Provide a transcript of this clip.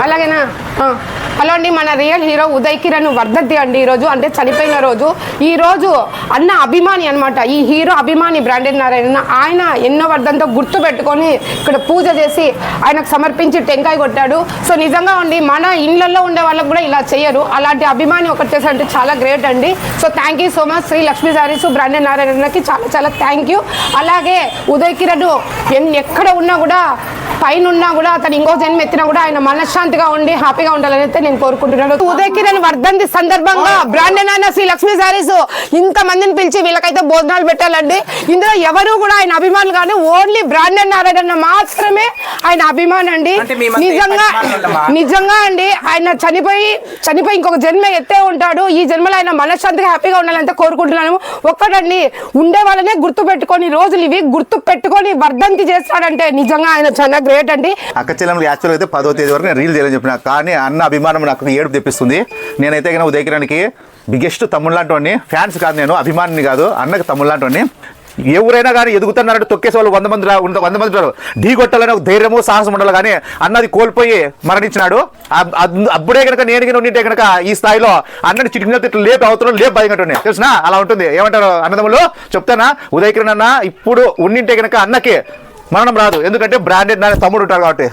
అలాగేనా? Hello అండి, మన real hero Uday Kiran వర్ధంతి అండి ఈరోజు, అంటే చనిపోయిన రోజు. ఈరోజు అన్న అభిమాని అనమాట, ఈ హీరో అభిమాని బ్రాండెడ్ నారాయణ. ఆయన ఎన్నో వర్ధంతో గుర్తు పెట్టుకొని ఇక్కడ పూజ చేసి ఆయనకు సమర్పించి టెంకాయ కొట్టాడు. సో నిజంగా అండి, మన ఇళ్లలో ఉండే వాళ్ళకు కూడా ఇలా చేయరు. అలాంటి అభిమాని ఒకటి చేశారంటే చాలా గ్రేట్ అండి. So thank you so much Sri Lakshmi sarees branded నారాయణకి చాలా చాలా థ్యాంక్ యూ. అలాగే ఉదయ్ కిరణ్ ఎక్కడ ఉన్నా కూడా, పైన ఉన్నా కూడా, అతను ఇంకో జన్మ ఎత్తినా కూడా ఆయన మనశ్శాంతిగా ఉండి హ్యాపీగా ఉండాలని అయితే నేను కోరుకుంటున్నాను. ఉదయ్ కిరణ్ వర్ధంతి సందర్భంగా బ్రాండెడ్ నారాయణ శ్రీ లక్ష్మీ సారీస్ ఇంత మందిని పిలిచి వీళ్ళకైతే భోజనాలు పెట్టాలండి. ఇందులో ఎవరు కూడా ఆయన అభిమానులు కానీ, ఓన్లీ బ్రాండెడ్ నారాయణ మాత్రమే ఆయన అభిమాని అండి. నిజంగా అండి, ఆయన చనిపోయి ఇంకొక జన్మ ఎత్తే ఉంటాడు. ఈ జన్మలో ఆయన మనశ్శాంతిగా హ్యాపీగా ఉండాలంటే కోరుకుంటున్నాను. ఒక్కటండి, ఉండే వాళ్ళనే గుర్తు పెట్టుకొని రోజులు ఇవి గుర్తు పెట్టుకొని వర్ధంతి చేస్తాడంటే నిజంగా ఆయన చాలా గ్రేట్ అండి. అక్క చెల్లెమ్మలు యాక్చువల్గా అయితే 10వ తేదీ వరకు నేను రీల్ చేయాలని చెప్పిన, కానీ అన్న అభిమానం నాకు ఏడుపు తెప్పిస్తుంది. నేనైతే కన్నా ఉదయ్ కిరణ్కి బిగ్గెస్ట్ తమ్ముడు లాంటి వాడిని, ఫ్యాన్స్ కాదు, నేను అభిమానిని కాదు, అన్నకి తమ్ముడు లాంటి వాడిని. ఎవరైనా కానీ ఎదుగుతున్నారంటే తొక్కేసే వాళ్ళు 100 మంది ఉంటారు. ఢీ కొట్టాలని ఒక ధైర్యము సాహసం ఉండాలి, కానీ అన్నది కోల్పోయి మరణించినాడు. అప్పుడే కనుక నేను ఉండింటే కనుక ఈ స్థాయిలో అన్నని చిటికిన లేపు అవుతున్నాడు, లేపు భయంగా తెలిసినా అలా ఉంటుంది. ఏమంటారు అన్నదమ్ములు చెప్తానా, ఉదయ్ కిరణ్ అన్న ఇప్పుడు ఉండింటే కనుక అన్నకి మరణం రాదు, ఎందుకంటే బ్రాండెడ్ తమ్ముడు ఉంటారు కాబట్టి.